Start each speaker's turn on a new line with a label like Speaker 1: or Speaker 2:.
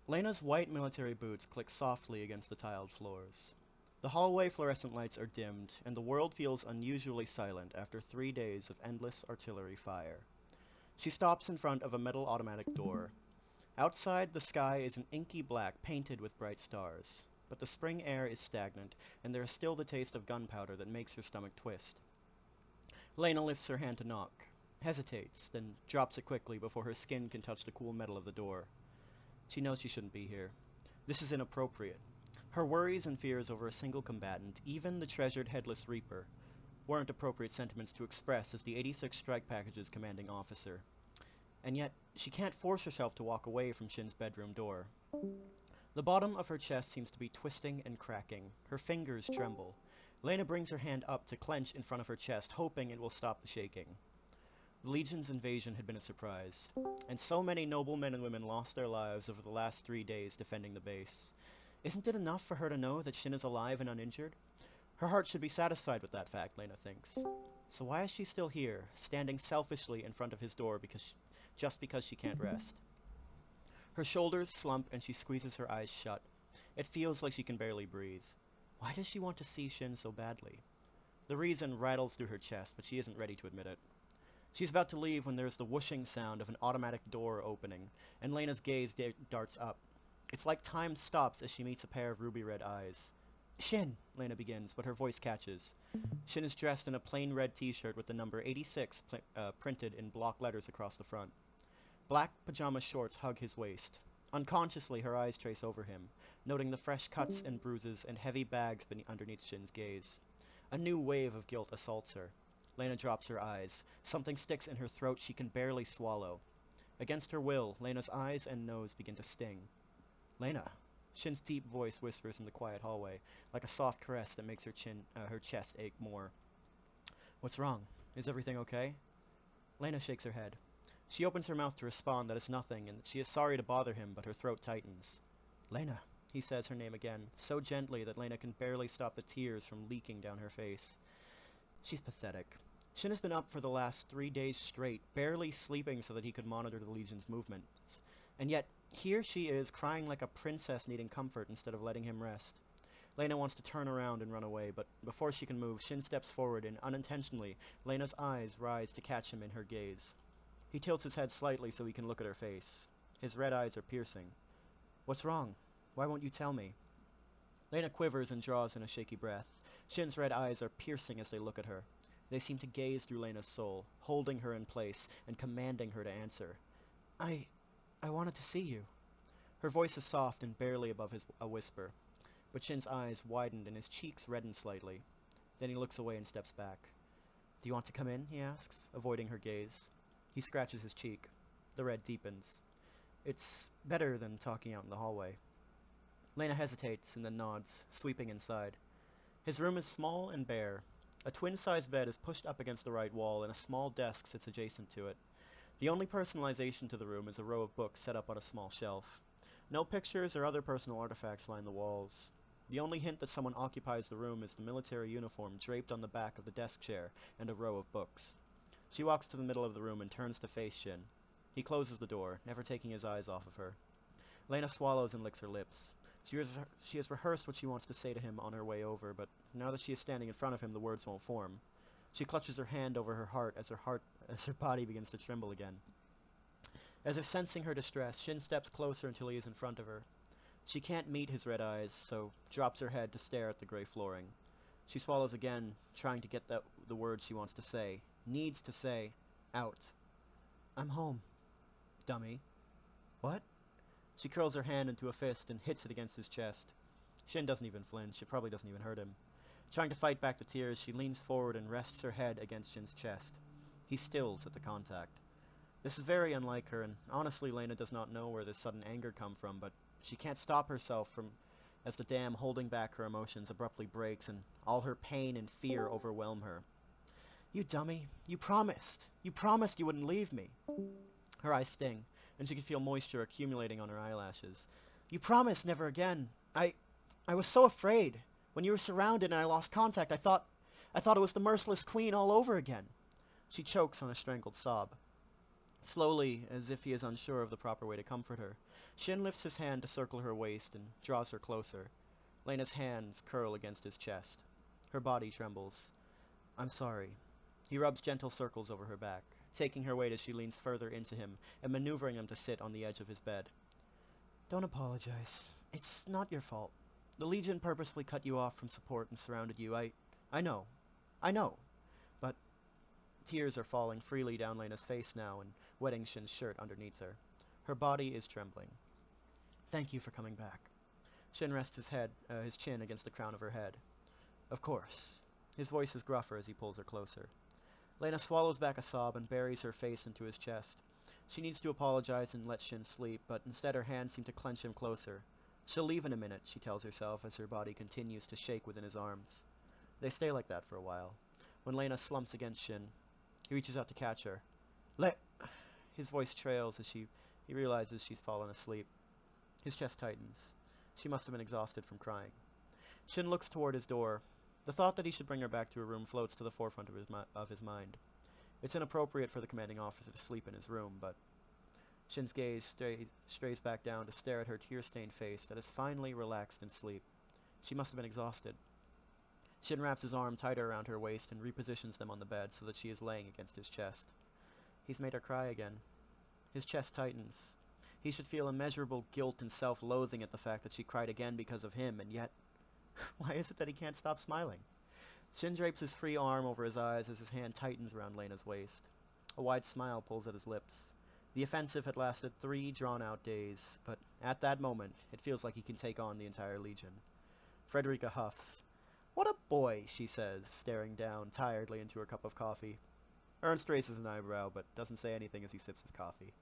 Speaker 1: Lena's white military boots click softly against the tiled floors. The hallway fluorescent lights are dimmed, and the world feels unusually silent after 3 days of endless artillery fire. She stops in front of a metal automatic door. Outside, the sky is an inky black painted with bright stars, but the spring air is stagnant, and there is still the taste of gunpowder that makes her stomach twist. Lena lifts her hand to knock, hesitates, then drops it quickly before her skin can touch the cool metal of the door. She knows she shouldn't be here. This is inappropriate. Her worries and fears over a single combatant, even the treasured Headless Reaper, weren't appropriate sentiments to express as the 86 Strike Package's commanding officer. And yet, she can't force herself to walk away from Shin's bedroom door. The bottom of her chest seems to be twisting and cracking. Her fingers tremble. Lena brings her hand up to clench in front of her chest, hoping it will stop the shaking. The Legion's invasion had been a surprise, and so many noble men and women lost their lives over the last 3 days defending the base. Isn't it enough for her to know that Shin is alive and uninjured? Her heart should be satisfied with that fact, Lena thinks. So why is she still here, standing selfishly in front of his door just because she can't rest? Her shoulders slump and she squeezes her eyes shut. It feels like she can barely breathe. Why does she want to see Shin so badly? The reason rattles through her chest, but she isn't ready to admit it. She's about to leave when there's the whooshing sound of an automatic door opening, and Lena's gaze darts up. It's like time stops as she meets a pair of ruby-red eyes. Shin, Lena begins, but her voice catches. Shin is dressed in a plain red t-shirt with the number 86 printed in block letters across the front. Black pajama shorts hug his waist. Unconsciously, her eyes trace over him, noting the fresh cuts and bruises and heavy bags underneath Shin's gaze. A new wave of guilt assaults her. Lena drops her eyes. Something sticks in her throat she can barely swallow. Against her will, Lena's eyes and nose begin to sting. Lena! Shin's deep voice whispers in the quiet hallway, like a soft caress that makes her chest ache more. What's wrong? Is everything okay? Lena shakes her head. She opens her mouth to respond that it's nothing and that she is sorry to bother him, but her throat tightens. Lena, he says her name again, so gently that Lena can barely stop the tears from leaking down her face. She's pathetic. Shin has been up for the last 3 days straight, barely sleeping so that he could monitor the Legion's movements. And yet, here she is, crying like a princess needing comfort instead of letting him rest. Lena wants to turn around and run away, but before she can move, Shin steps forward and unintentionally, Lena's eyes rise to catch him in her gaze. He tilts his head slightly so he can look at her face. His red eyes are piercing. What's wrong? Why won't you tell me? Lena quivers and draws in a shaky breath. Shin's red eyes are piercing as they look at her. They seem to gaze through Lena's soul, holding her in place and commanding her to answer. I wanted to see you. Her voice is soft and barely above a whisper, but Shin's eyes widened and his cheeks redden slightly. Then he looks away and steps back. Do you want to come in? He asks, avoiding her gaze. He scratches his cheek. The red deepens. It's better than talking out in the hallway. Lena hesitates and then nods, sweeping inside. His room is small and bare. A twin-sized bed is pushed up against the right wall, and a small desk sits adjacent to it. The only personalization to the room is a row of books set up on a small shelf. No pictures or other personal artifacts line the walls. The only hint that someone occupies the room is the military uniform draped on the back of the desk chair and a row of books. She walks to the middle of the room and turns to face Shin. He closes the door, never taking his eyes off of her. Lena swallows and licks her lips. She has rehearsed what she wants to say to him on her way over, but now that she is standing in front of him, the words won't form. She clutches her hand over her heart as her body begins to tremble again. As if sensing her distress, Shin steps closer until he is in front of her. She can't meet his red eyes, so drops her head to stare at the gray flooring. She swallows again, trying to get the words she wants to say, needs to say, out. I'm home, dummy. What? She curls her hand into a fist and hits it against his chest. Shin doesn't even flinch. It probably doesn't even hurt him. Trying to fight back the tears, she leans forward and rests her head against Shin's chest. He stills at the contact. This is very unlike her, and honestly Lena does not know where this sudden anger come from, but she can't stop herself as the dam holding back her emotions abruptly breaks and all her pain and fear overwhelm her. You dummy. You promised. You promised you wouldn't leave me. Her eyes sting, and she can feel moisture accumulating on her eyelashes. You promised never again. I was so afraid. When you were surrounded and I lost contact, I thought it was the merciless queen all over again. She chokes on a strangled sob. Slowly, as if he is unsure of the proper way to comfort her, Shin lifts his hand to circle her waist and draws her closer. Lena's hands curl against his chest. Her body trembles. I'm sorry. He rubs gentle circles over her back, taking her weight as she leans further into him and maneuvering him to sit on the edge of his bed. Don't apologize. It's not your fault. The Legion purposely cut you off from support and surrounded you. I know. I know. But tears are falling freely down Lena's face now and wetting Shin's shirt underneath her. Her body is trembling. Thank you for coming back. Shin rests his chin against the crown of her head. Of course. His voice is gruffer as he pulls her closer. Lena swallows back a sob and buries her face into his chest. She needs to apologize and let Shin sleep, but instead her hands seem to clench him closer. She'll leave in a minute, she tells herself as her body continues to shake within his arms. They stay like that for a while. When Lena slumps against Shin, he reaches out to catch her. His voice trails as he realizes she's fallen asleep. His chest tightens. She must have been exhausted from crying. Shin looks toward his door. The thought that he should bring her back to her room floats to the forefront of his mind. It's inappropriate for the commanding officer to sleep in his room, but Shin's gaze strays back down to stare at her tear-stained face that is finally relaxed in sleep. She must have been exhausted. Shin wraps his arm tighter around her waist and repositions them on the bed so that she is laying against his chest. He's made her cry again. His chest tightens. He should feel immeasurable guilt and self-loathing at the fact that she cried again because of him, and yet, why is it that he can't stop smiling? Shin drapes his free arm over his eyes as his hand tightens around Lena's waist. A wide smile pulls at his lips. The offensive had lasted 3 drawn-out days, but at that moment, it feels like he can take on the entire Legion. Frederica huffs. What a boy, she says, staring down tiredly into her cup of coffee. Ernst raises an eyebrow, but doesn't say anything as he sips his coffee.